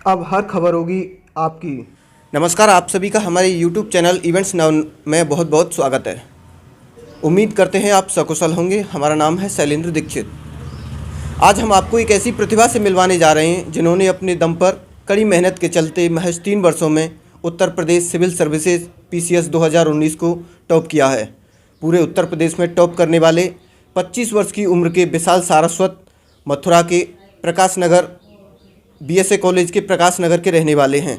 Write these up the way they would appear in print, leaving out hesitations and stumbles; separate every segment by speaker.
Speaker 1: अब हर खबर होगी आपकी।
Speaker 2: नमस्कार, आप सभी का हमारे YouTube चैनल इवेंट्स नाउ में बहुत बहुत स्वागत है। उम्मीद करते हैं आप सकुशल होंगे। हमारा नाम है शैलेंद्र दीक्षित। आज हम आपको एक ऐसी प्रतिभा से मिलवाने जा रहे हैं जिन्होंने अपने दम पर कड़ी मेहनत के चलते महज 3 वर्षों में Uttar Pradesh civil services PCS 2019 को टॉप किया है। पूरे उत्तर प्रदेश में टॉप करने वाले 25 वर्ष की उम्र के विशाल सारस्वत मथुरा के प्रकाश नगर BSA कॉलेज के प्रकाश नगर के रहने वाले हैं।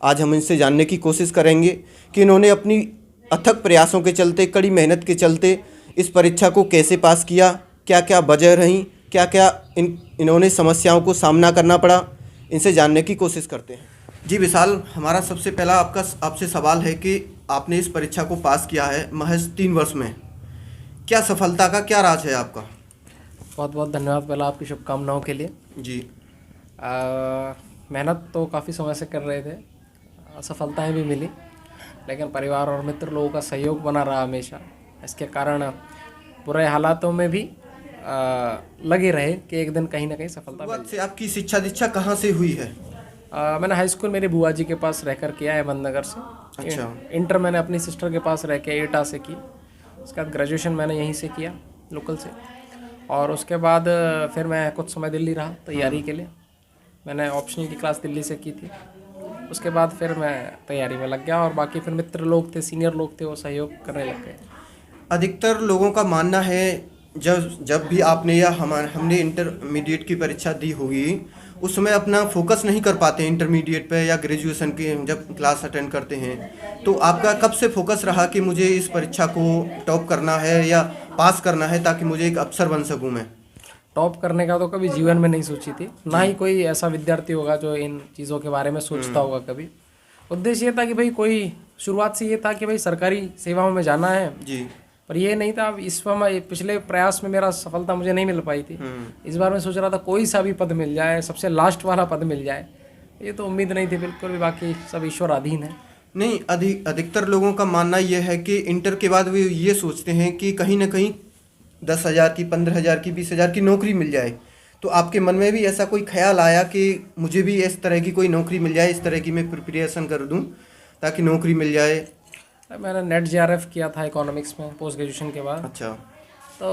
Speaker 2: आज हम इनसे जानने की कोशिश करेंगे कि इन्होंने अपनी अथक प्रयासों के चलते, कड़ी मेहनत के चलते इस परीक्षा को कैसे पास किया, क्या क्या वजह रहीं, क्या क्या इन्होंने समस्याओं को सामना करना पड़ा। इनसे जानने की कोशिश करते हैं। जी विशाल, हमारा सबसे पहला आपसे सवाल है कि आपने इस परीक्षा को पास किया है महज 3 वर्ष में, क्या सफलता का क्या राज है आपका?
Speaker 3: बहुत बहुत धन्यवाद पहला आपकी शुभकामनाओं के लिए।
Speaker 2: जी।
Speaker 3: मेहनत तो काफ़ी समय से कर रहे थे, असफलताएं भी मिली, लेकिन परिवार और मित्र लोगों का सहयोग बना रहा हमेशा। इसके कारण बुरे हालातों में भी लगे रहे कि एक दिन कहीं ना कहीं सफलता मिल
Speaker 2: से आपकी शिक्षा दीक्षा कहाँ से हुई है?
Speaker 3: मैंने हाई स्कूल मेरे बुआ जी के पास रहकर किया है, अहमदनगर से।
Speaker 2: अच्छा।
Speaker 3: इंटर मैंने अपनी सिस्टर के पास रह के एटा से की। उसके बाद ग्रेजुएशन मैंने यहीं से किया, लोकल से। और उसके बाद फिर मैं कुछ समय दिल्ली रहा तैयारी के लिए। मैंने ऑप्शनल की क्लास दिल्ली से की थी। उसके बाद फिर मैं तैयारी में लग गया और बाकी फिर मित्र लोग थे, सीनियर लोग थे, वो सहयोग करने लग गए।
Speaker 2: अधिकतर लोगों का मानना है जब भी आपने या हमने इंटरमीडिएट की परीक्षा दी होगी, उस समय अपना फोकस नहीं कर पाते इंटरमीडिएट पे या ग्रेजुएशन के जब क्लास अटेंड करते हैं। तो आपका कब से फोकस रहा कि मुझे इस परीक्षा को टॉप करना है या पास करना है ताकि मुझे एक अफसर बन सकूं मैं?
Speaker 3: टॉप करने का तो कभी जीवन में नहीं सोची थी, ना ही कोई ऐसा विद्यार्थी होगा जो इन चीज़ों के बारे में सोचता होगा कभी। उद्देश्य ये था कि भाई कोई शुरुआत से ये था कि भाई सरकारी सेवाओं में जाना है
Speaker 2: जी।
Speaker 3: पर ये नहीं था। इस समय पिछले प्रयास में मेरा सफलता मुझे नहीं मिल पाई थी। इस बार मैं सोच रहा था कोई सा भी पद मिल जाए, सबसे लास्ट वाला पद मिल जाए। ये तो उम्मीद नहीं थी बिल्कुल भी, बाकी सब ईश्वर अधीन है।
Speaker 2: नहीं, अधिकतर लोगों का मानना यह है कि इंटर के बाद वे ये सोचते हैं कि कहीं ना कहीं 10,000 की, 15,000 की, 20,000 की नौकरी मिल जाए। तो आपके मन में भी ऐसा कोई ख्याल आया कि मुझे भी इस तरह की कोई नौकरी मिल जाए, इस तरह की मैं प्रिपरेशन कर दूं ताकि नौकरी मिल जाए?
Speaker 3: मैंने नेट JRF किया था इकोनॉमिक्स में पोस्ट ग्रेजुएशन के बाद।
Speaker 2: अच्छा।
Speaker 3: तो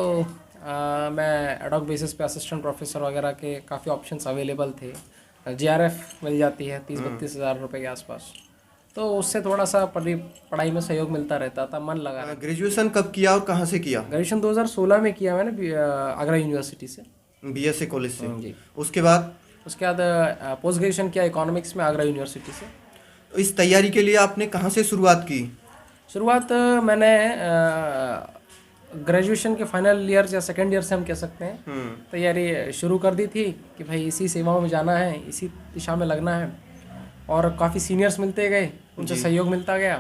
Speaker 3: मैं एडॉक बेसिस पे असिस्टेंट प्रोफेसर वगैरह के काफ़ी ऑप्शंस अवेलेबल थे। JRF मिल जाती है 30-32 हज़ार रुपये के आसपास। तो उससे थोड़ा सा पढ़ाई में सहयोग मिलता रहता था, मन लगा रहता।
Speaker 2: ग्रेजुएशन कब किया और कहाँ से किया?
Speaker 3: ग्रेजुएशन 2016 में किया मैंने, आगरा यूनिवर्सिटी से,
Speaker 2: BSA कॉलेज से।
Speaker 3: जी।
Speaker 2: उसके बाद
Speaker 3: पोस्ट ग्रेजुएशन किया इकोनॉमिक्स में आगरा यूनिवर्सिटी से।
Speaker 2: तो इस तैयारी के लिए आपने कहाँ से शुरुआत की?
Speaker 3: शुरुआत मैंने ग्रेजुएशन के फाइनल ईयर या सेकेंड ईयर से हम कह सकते हैं तैयारी शुरू कर दी थी कि भाई इसी सेवाओं में जाना है, इसी दिशा में लगना है। और काफ़ी सीनियर्स मिलते गए, उनसे सहयोग मिलता गया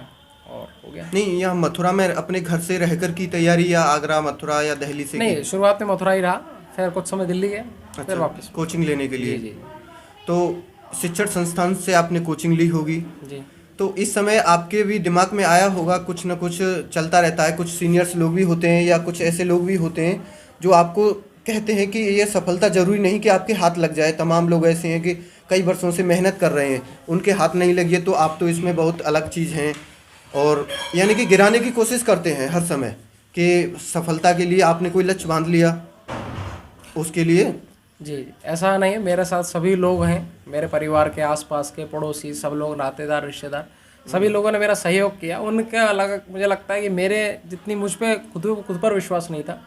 Speaker 3: और हो गया।
Speaker 2: नहीं, यहाँ मथुरा में अपने घर से रहकर की तैयारी या आगरा, मथुरा या दिल्ली से?
Speaker 3: नहीं, शुरुआत में मथुरा ही रहा, फिर कुछ समय दिल्ली गया। अच्छा, फिर वापस
Speaker 2: कोचिंग लेने के लिए?
Speaker 3: जी।
Speaker 2: तो शिक्षण संस्थान से आपने कोचिंग ली होगी
Speaker 3: जी।
Speaker 2: तो इस समय आपके भी दिमाग में आया होगा, कुछ ना कुछ चलता रहता है। कुछ सीनियर्स लोग भी होते हैं या कुछ ऐसे लोग भी होते हैं जो आपको कहते हैं कि ये सफलता जरूरी नहीं कि आपके हाथ लग जाए। तमाम लोग ऐसे हैं कि कई वर्षों से मेहनत कर रहे हैं, उनके हाथ नहीं लगी है, तो आप तो इसमें बहुत अलग चीज़ हैं। और यानी कि गिराने की कोशिश करते हैं हर समय कि सफलता के लिए आपने कोई लक्ष्य बांध लिया उसके लिए।
Speaker 3: जी, ऐसा नहीं है, मेरे साथ सभी लोग हैं, मेरे परिवार के आसपास के पड़ोसी, सब लोग, नातेदार, रिश्तेदार, सभी लोगों ने मेरा सहयोग किया। उनका मुझे लगता है कि मेरे जितनी मुझ पे खुद पर विश्वास नहीं था,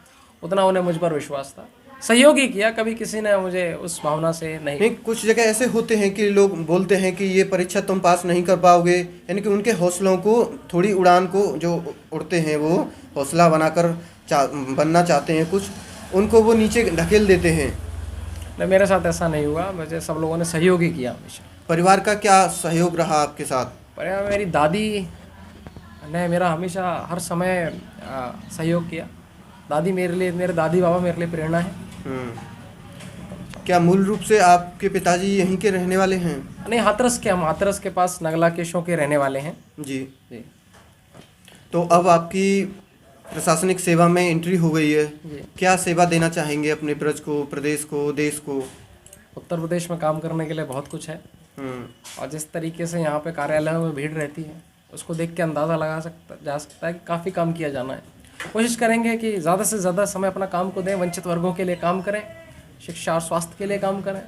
Speaker 3: उतना उन्हें मुझ पर विश्वास था। सहयोग ही किया, कभी किसी ने मुझे उस भावना से नहीं।
Speaker 2: कुछ जगह ऐसे होते हैं कि लोग बोलते हैं कि ये परीक्षा तुम पास नहीं कर पाओगे, यानी कि उनके हौसलों को, थोड़ी उड़ान को जो उड़ते हैं वो हौसला बनाकर बनना चाहते हैं कुछ, उनको वो नीचे ढकेल देते हैं।
Speaker 3: नहीं, मेरे साथ ऐसा नहीं हुआ, मुझे सब लोगों ने सहयोग ही किया हमेशा।
Speaker 2: परिवार का क्या सहयोग रहा आपके साथ?
Speaker 3: परिवार में मेरी दादी ने मेरा हमेशा हर समय सहयोग किया। मेरे दादी बाबा मेरे लिए प्रेरणा है।
Speaker 2: क्या मूल रूप से आपके पिताजी यहीं के रहने वाले हैं?
Speaker 3: नहीं, हम हाथरस के पास नगला केशों के रहने वाले हैं।
Speaker 2: जी।
Speaker 3: जी।
Speaker 2: तो अब आपकी प्रशासनिक सेवा में एंट्री हो गई है, क्या सेवा देना चाहेंगे अपने ब्रज को, प्रदेश को, देश को?
Speaker 3: उत्तर प्रदेश में काम करने के लिए बहुत कुछ है। और जिस तरीके से यहाँ पे कार्यालयों में भीड़ रहती है उसको देख के अंदाज़ा जा सकता है कि काफ़ी काम किया जाना है। कोशिश करेंगे कि ज़्यादा से ज़्यादा समय अपना काम को दें, वंचित वर्गों के लिए काम करें, शिक्षा और स्वास्थ्य के लिए काम करें।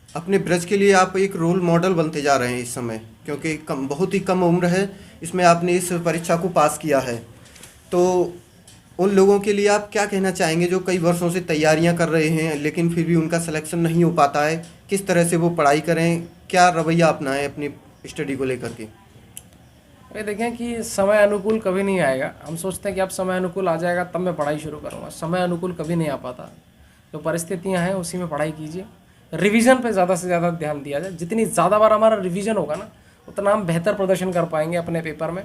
Speaker 2: अपने ब्रज के लिए आप एक रोल मॉडल बनते जा रहे हैं इस समय, क्योंकि बहुत ही कम उम्र है इसमें आपने इस परीक्षा को पास किया है। तो उन लोगों के लिए आप क्या कहना चाहेंगे जो कई वर्षों से तैयारियां कर रहे हैं लेकिन फिर भी उनका सिलेक्शन नहीं हो पाता है? किस तरह से वो पढ़ाई करें, क्या रवैया अपनाएं अपनी स्टडी को लेकर के?
Speaker 3: ये देखें कि समय अनुकूल कभी नहीं आएगा। हम सोचते हैं कि अब समय अनुकूल आ जाएगा तब मैं पढ़ाई शुरू करूँगा। समय अनुकूल कभी नहीं आ पाता। जो परिस्थितियाँ हैं उसी में पढ़ाई कीजिए। रिवीजन पे ज़्यादा से ज़्यादा ध्यान दिया जाए। जितनी ज़्यादा बार हमारा रिवीजन होगा ना उतना हम बेहतर प्रदर्शन कर पाएंगे अपने पेपर में।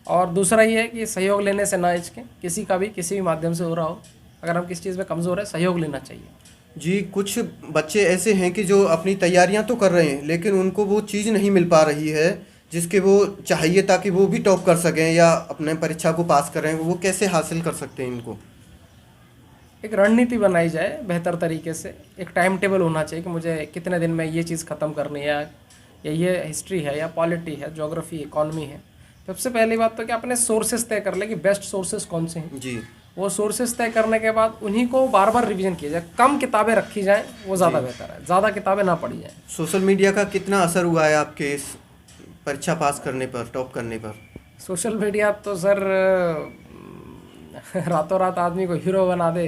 Speaker 3: और दूसरा ये है कि सहयोग लेने से ना हिचकें। किसी का भी किसी भी माध्यम से हो रहा हो, अगर हम किसी चीज़ में कमज़ोर है सहयोग लेना चाहिए।
Speaker 2: जी, कुछ बच्चे ऐसे हैं कि जो अपनी तैयारियां तो कर रहे हैं लेकिन उनको वो चीज़ नहीं मिल पा रही है जिसके वो चाहिए ताकि वो भी टॉप कर सकें या अपने परीक्षा को पास करें। वो कैसे हासिल कर सकते हैं इनको?
Speaker 3: एक रणनीति बनाई जाए बेहतर तरीके से। एक टाइम टेबल होना चाहिए कि मुझे कितने दिन में ये चीज़ ख़त्म करनी है, या ये हिस्ट्री है या पॉलिटी है, ज्योग्राफी, इकॉनमी है। सबसे पहली बात तो कि अपने सोर्सेज तय कर ले कि बेस्ट सोर्सेज कौन से हैं।
Speaker 2: जी,
Speaker 3: वो सोर्सेज तय करने के बाद उन्हीं को बार बार रिवीजन किया जाए। कम किताबें रखी जाएं वो ज़्यादा बेहतर है, ज़्यादा किताबें ना पढ़ी जाएं।
Speaker 2: सोशल मीडिया का कितना असर हुआ है आपके इस परीक्षा पास करने पर, टॉप करने पर?
Speaker 3: सोशल मीडिया तो सर रातों रात आदमी को हीरो बना दे,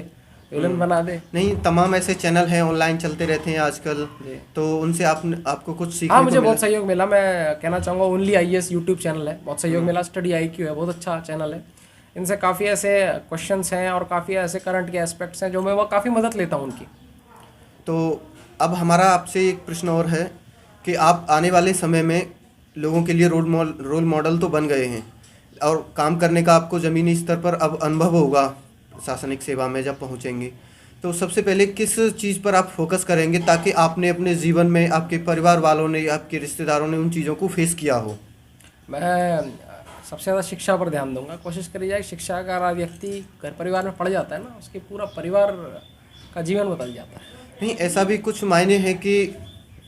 Speaker 3: विलन बना दे।
Speaker 2: नहीं, तमाम ऐसे चैनल हैं ऑनलाइन चलते रहते हैं आजकल, तो उनसे आपको कुछ सीखने
Speaker 3: हाँ,
Speaker 2: को
Speaker 3: मुझे
Speaker 2: मिला?
Speaker 3: बहुत सहयोग मिला। मैं कहना चाहूँगा ओनली IAS यूट्यूब चैनल है, बहुत सहयोग मिला। स्टडी IQ है, बहुत अच्छा चैनल है। इनसे काफ़ी ऐसे क्वेश्चंस हैं और काफ़ी ऐसे करंट के एस्पेक्ट्स हैं जो मैं वो काफ़ी मदद लेता हूँ उनकी।
Speaker 2: तो अब हमारा आपसे एक प्रश्न और है कि आप आने वाले समय में लोगों के लिए रोल मॉडल तो बन गए हैं और काम करने का आपको ज़मीनी स्तर पर अब अनुभव होगा प्रशासनिक सेवा में जब पहुंचेंगे। तो सबसे पहले किस चीज़ पर आप फोकस करेंगे ताकि आपने अपने जीवन में, आपके परिवार वालों ने, आपके रिश्तेदारों ने उन चीज़ों को फेस किया हो?
Speaker 3: मैं सबसे ज़्यादा शिक्षा पर ध्यान दूंगा। कोशिश करी जाए शिक्षा का व्यक्ति घर परिवार में पढ़ जाता है ना, उसके पूरा परिवार का जीवन बदल जाता है।
Speaker 2: नहीं, ऐसा भी कुछ मायने हैं कि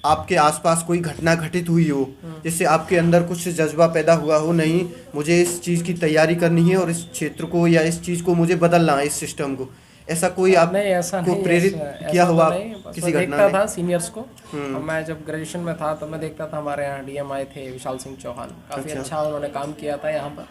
Speaker 2: आपके आसपास कोई घटना घटित हुई हो जिससे आपके अंदर कुछ जज्बा पैदा हुआ हो, नहीं मुझे इस चीज़ की तैयारी करनी है और इस क्षेत्र को या इस चीज़ को मुझे बदलना है, इस सिस्टम को, ऐसा कोई आपको प्रेरित किया हुआ किसी घटना
Speaker 3: देखता
Speaker 2: ने?
Speaker 3: था सीनियर्स को। और मैं जब ग्रेजुएशन में था तो मैं देखता था हमारे यहाँ DM आए थे विशाल सिंह चौहान, काफ़ी अच्छा उन्होंने काम किया था यहाँ पर,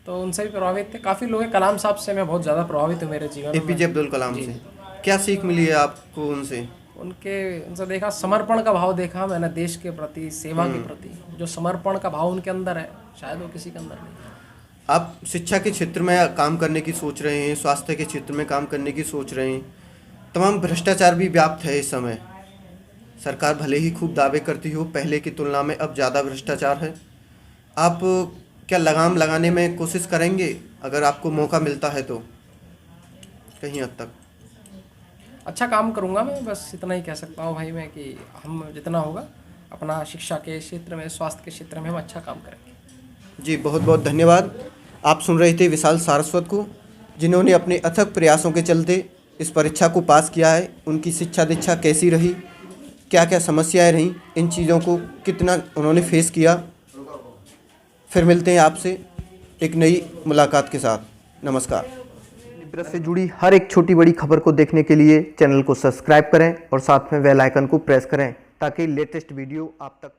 Speaker 3: तो उनसे भी प्रभावित थे। काफ़ी लोग हैं, कलाम साहब से मैं बहुत ज़्यादा प्रभावित हूँ मेरे जीवन में।
Speaker 2: APJ अब्दुल कलाम से क्या सीख मिली है आपको उनसे?
Speaker 3: उनसे देखा, समर्पण का भाव देखा मैंने देश के प्रति, सेवा के प्रति। जो समर्पण का भाव उनके अंदर है शायद वो किसी के अंदर नहीं है।
Speaker 2: आप शिक्षा के क्षेत्र में काम करने की सोच रहे हैं, स्वास्थ्य के क्षेत्र में काम करने की सोच रहे हैं, तमाम भ्रष्टाचार भी व्याप्त है इस समय। सरकार भले ही खूब दावे करती हो, पहले की तुलना में अब ज़्यादा भ्रष्टाचार है। आप क्या लगाम लगाने में कोशिश करेंगे अगर आपको मौका मिलता है तो? कहीं हद तक
Speaker 3: अच्छा काम करूँगा मैं, बस इतना ही कह सकता हूँ भाई मैं कि हम जितना होगा अपना शिक्षा के क्षेत्र में, स्वास्थ्य के क्षेत्र में हम अच्छा काम करेंगे।
Speaker 2: जी, बहुत बहुत धन्यवाद। आप सुन रहे थे विशाल सारस्वत को, जिन्होंने अपने अथक प्रयासों के चलते इस परीक्षा को पास किया है। उनकी शिक्षा दीक्षा कैसी रही, क्या क्या समस्याएं रहीं, इन चीज़ों को कितना उन्होंने फेस किया। फिर मिलते हैं आपसे एक नई मुलाकात के साथ। नमस्कार। ब्रज से जुड़ी हर एक छोटी बड़ी खबर को देखने के लिए चैनल को सब्सक्राइब करें और साथ में बेल आइकन को प्रेस करें ताकि लेटेस्ट वीडियो आप तक